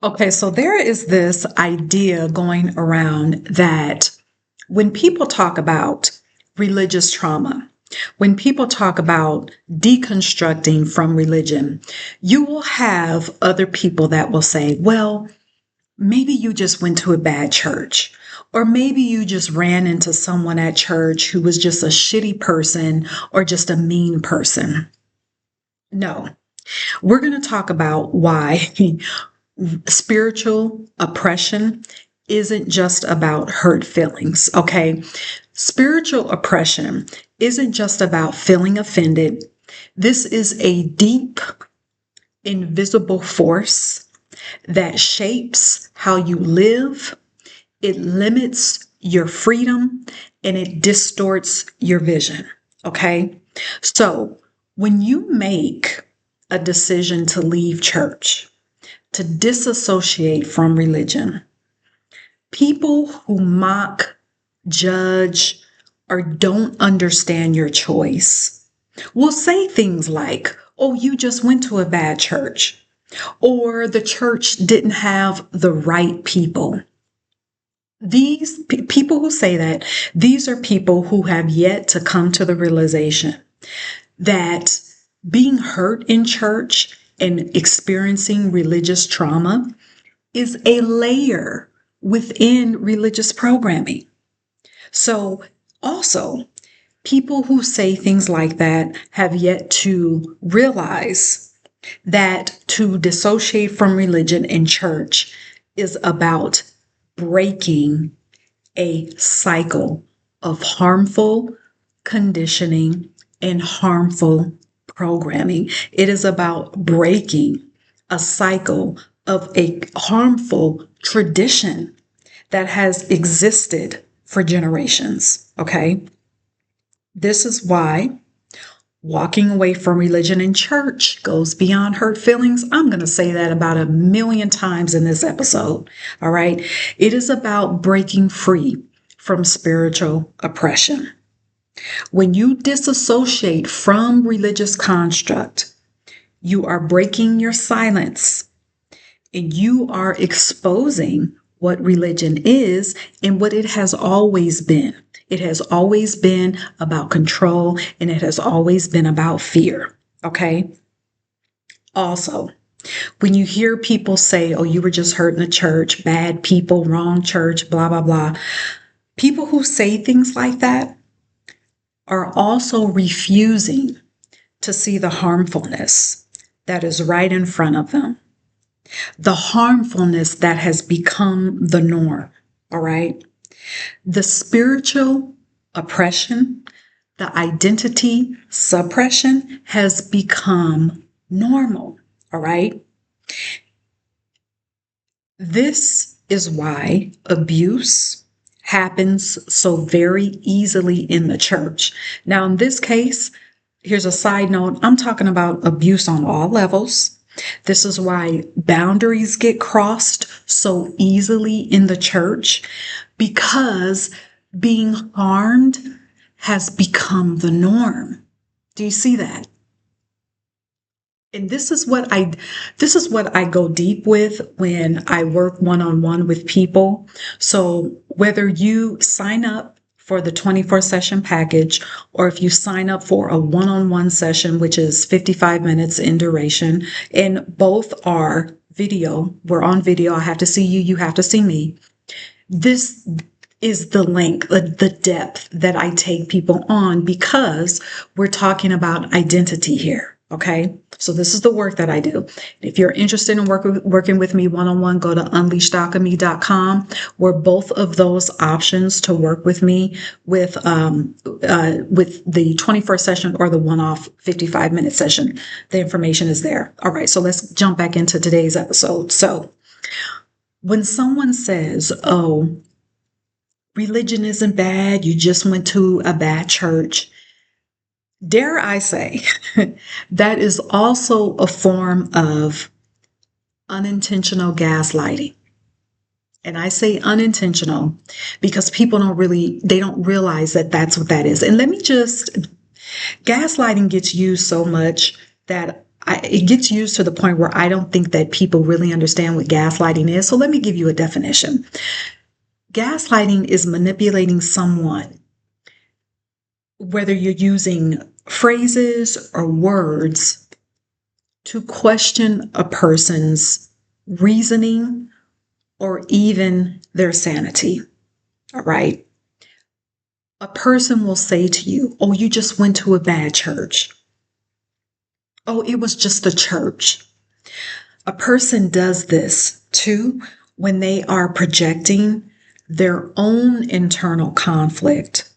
Okay, so there is this idea going around that when people talk about religious trauma, when people talk about deconstructing from religion, you will have other people that will say, well, maybe you just went to a bad church, or maybe you just ran into someone at church who was just a shitty person or just a mean person. No, we're going to talk about why spiritual oppression isn't just about hurt feelings, okay? Spiritual oppression isn't just about feeling offended. This is a deep, invisible force that shapes how you live, it limits your freedom, and it distorts your vision, okay? So when you make a decision to leave church, to disassociate from religion, people who mock, judge, or don't understand your choice will say things like, oh, you just went to a bad church, or the church didn't have the right people. These people who say that, these are people who have yet to come to the realization that being hurt in church and experiencing religious trauma is a layer within religious programming. So, also, people who say things like that have yet to realize that to dissociate from religion and church is about breaking a cycle of harmful conditioning and harmful programming. It is about breaking a cycle of a harmful tradition that has existed for generations. Okay. This is why walking away from religion and church goes beyond hurt feelings. I'm going to say that about 1,000,000 times in this episode. All right. It is about breaking free from spiritual oppression. When you disassociate from religious construct, you are breaking your silence and you are exposing what religion is and what it has always been. It has always been about control and it has always been about fear. Okay. Also, when you hear people say, oh, you were just hurt in the church, bad people, wrong church, blah, blah, blah. People who say things like that are also refusing to see the harmfulness that is right in front of them, the harmfulness that has become the norm. All right. The spiritual oppression, the identity suppression has become normal. All right. This is why abuse happens so very easily in the church. Now, in this case, here's a side note. I'm talking about abuse on all levels. This is why boundaries get crossed so easily in the church, because being harmed has become the norm. Do you see that? And this is what I go deep with when I work one-on-one with people. So whether you sign up for the 24 session package, or if you sign up for a one-on-one session, which is 55 minutes in duration, and both are video, we're on video. I have to see you, you have to see me. This is the length, the depth that I take people on, because we're talking about identity here. Okay. So this is the work that I do. If you're interested in working with me one-on-one, go to unleashedalchemy.com, where both of those options to work with me with the 21st session or the one-off 55-minute session, the information is there. All right. So let's jump back into today's episode. So when someone says, oh, religion isn't bad, you just went to a bad church, dare I say, that is also a form of unintentional gaslighting. And I say unintentional because people they don't realize that that's what that is. And gaslighting gets used so much that it gets used to the point where I don't think that people really understand what gaslighting is. So let me give you a definition. Gaslighting is manipulating someone, whether you're using phrases or words, to question a person's reasoning or even their sanity. All right. A person will say to you, oh, you just went to a bad church. Oh, it was just a church. A person does this too when they are projecting their own internal conflict.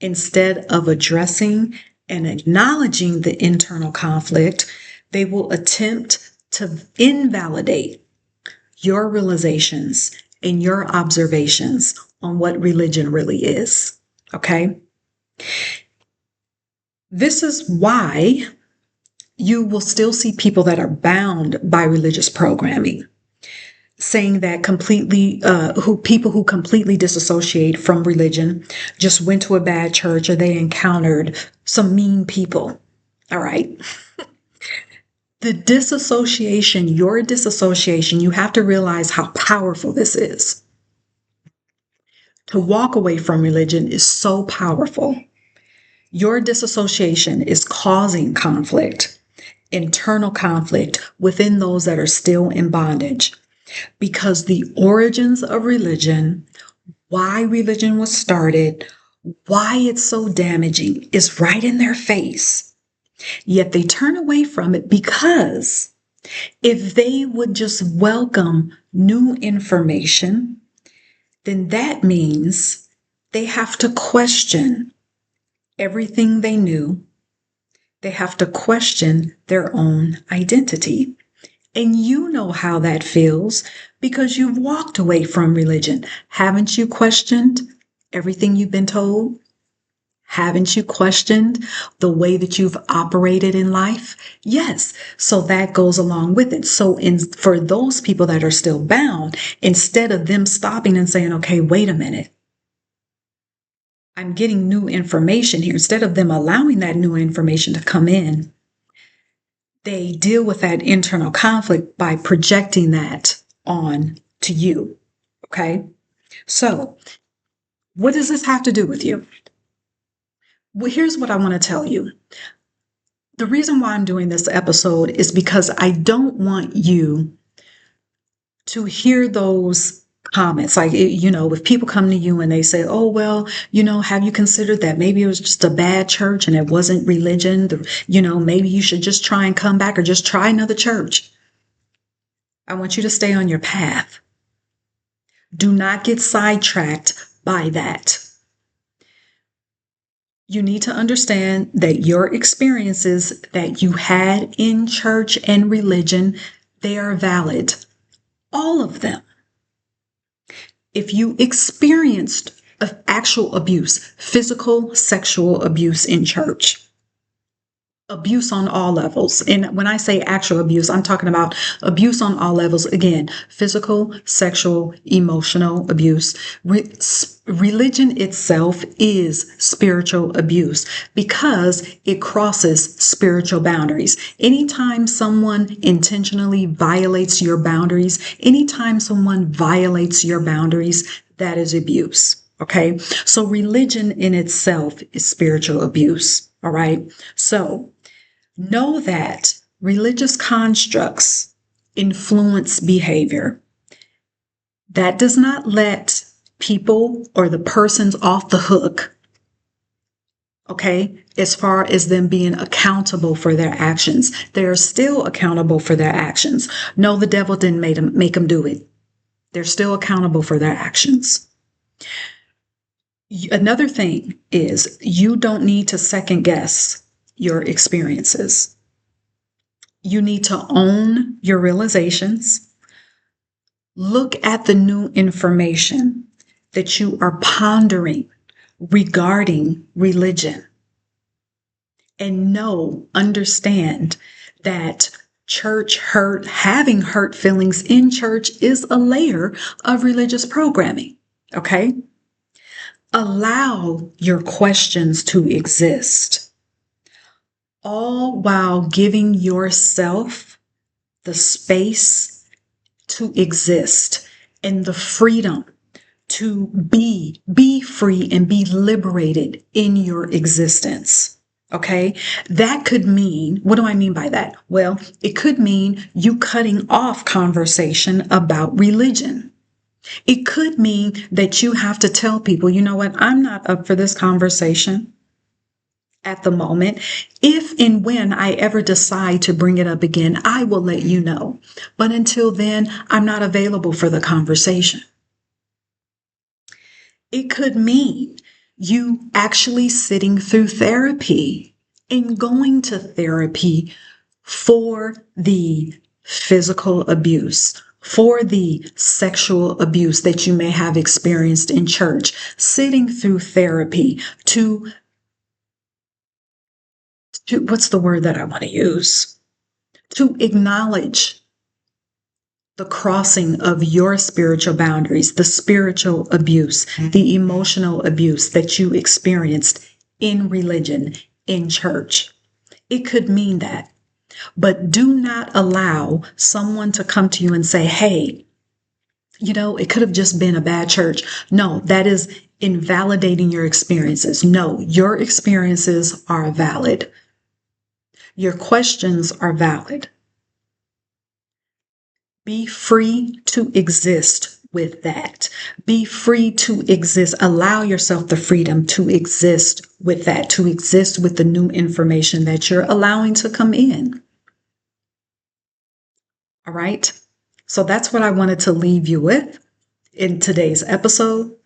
Instead of addressing and acknowledging the internal conflict, they will attempt to invalidate your realizations and your observations on what religion really is. Okay? This is why you will still see people that are bound by religious programming, saying that people who completely disassociate from religion just went to a bad church or they encountered some mean people. All right. Your disassociation, you have to realize how powerful this is. To walk away from religion is so powerful. Your disassociation is causing conflict, internal conflict within those that are still in bondage, because the origins of religion, why religion was started, why it's so damaging is right in their face. Yet they turn away from it because if they would just welcome new information, then that means they have to question everything they knew. They have to question their own identity. And you know how that feels because you've walked away from religion. Haven't you questioned everything you've been told? Haven't you questioned the way that you've operated in life? Yes. So that goes along with it. So for those people that are still bound, instead of them stopping and saying, okay, wait a minute, I'm getting new information here. Instead of them allowing that new information to come in, they deal with that internal conflict by projecting that on to you. Okay. So what does this have to do with you? Well, here's what I want to tell you. The reason why I'm doing this episode is because I don't want you to hear those comments. Like, if people come to you and they say, oh, well, have you considered that maybe it was just a bad church and it wasn't religion? Maybe you should just try and come back or just try another church. I want you to stay on your path. Do not get sidetracked by that. You need to understand that your experiences that you had in church and religion, they are valid. All of them. If you experienced actual abuse, physical, sexual abuse in church, abuse on all levels. And when I say actual abuse, I'm talking about abuse on all levels. Again, physical, sexual, emotional abuse. Religion itself is spiritual abuse because it crosses spiritual boundaries. Anytime someone intentionally violates your boundaries, anytime someone violates your boundaries, that is abuse. Okay. So religion in itself is spiritual abuse. All right. So know that religious constructs influence behavior. That does not let people or the persons off the hook, okay, as far as them being accountable for their actions. They're still accountable for their actions. No, the devil didn't make them do it. They're still accountable for their actions. Another thing is you don't need to second guess your experiences. You need to own your realizations. Look at the new information that you are pondering regarding religion. And understand that having hurt feelings in church is a layer of religious programming. Okay? Allow your questions to exist. all while giving yourself the space to exist and the freedom to be free and be liberated in your existence. Okay. That could mean, what do I mean by that? Well, it could mean you cutting off conversation about religion. It could mean that you have to tell people, you know what, I'm not up for this conversation at the moment. If and when I ever decide to bring it up again, I will let you know. But until then, I'm not available for the conversation. It could mean you actually sitting through therapy and going to therapy for the physical abuse, for the sexual abuse that you may have experienced in church, sitting through therapy to what's the word that I want to use? To acknowledge the crossing of your spiritual boundaries, the spiritual abuse, the emotional abuse that you experienced in religion, in church. It could mean that. But do not allow someone to come to you and say, hey, it could have just been a bad church. No, that is invalidating your experiences. No, your experiences are valid. Your questions are valid. Be free to exist with that. Be free to exist. Allow yourself the freedom to exist with that, to exist with the new information that you're allowing to come in. All right. So that's what I wanted to leave you with in today's episode.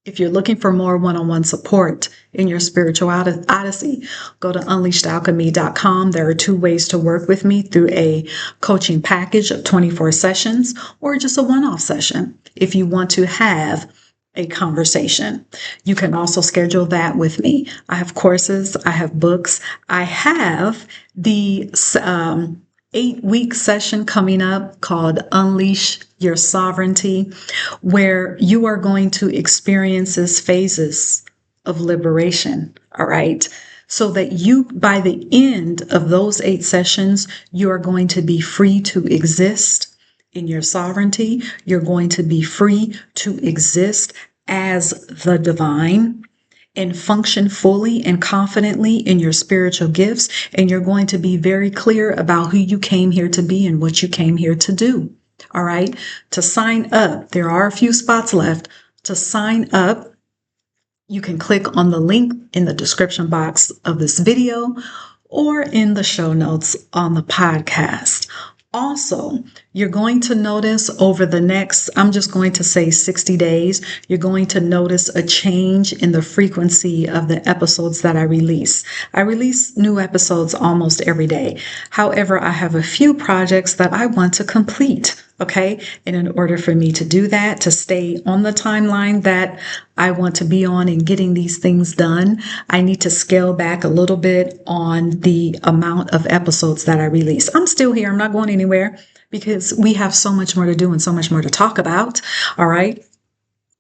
If you're looking for more one-on-one support in your spiritual odyssey, go to unleashedalchemy.com. There are 2 ways to work with me: through a coaching package of 24 sessions or just a one-off session if you want to have a conversation. You can also schedule that with me. I have courses, I have books, I have the 8-week session coming up called Unleash Your Sovereignty, where you are going to experience phases of liberation. All right. So that you, by the end of those 8 sessions, you are going to be free to exist in your sovereignty. You're going to be free to exist as the divine and function fully and confidently in your spiritual gifts. And you're going to be very clear about who you came here to be and what you came here to do. All right. To sign up, there are a few spots left. To sign up, you can click on the link in the description box of this video or in the show notes on the podcast. Also, you're going to notice over the next, I'm just going to say 60 days, you're going to notice a change in the frequency of the episodes that I release. I release new episodes almost every day. However, I have a few projects that I want to complete. Okay. And in order for me to do that, to stay on the timeline that I want to be on and getting these things done, I need to scale back a little bit on the amount of episodes that I release. I'm still here. I'm not going anywhere because we have so much more to do and so much more to talk about. All right.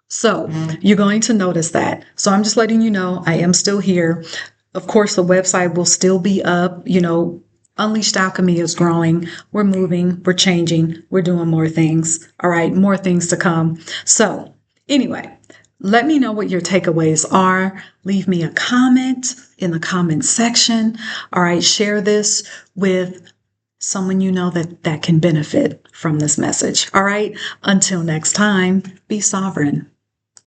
So you're going to notice that. So I'm just letting you know I am still here. Of course, the website will still be up. Unleashed Alchemy is growing. We're moving. We're changing. We're doing more things. All right. More things to come. So anyway, let me know what your takeaways are. Leave me a comment in the comment section. All right. Share this with someone you know that can benefit from this message. All right. Until next time, be sovereign.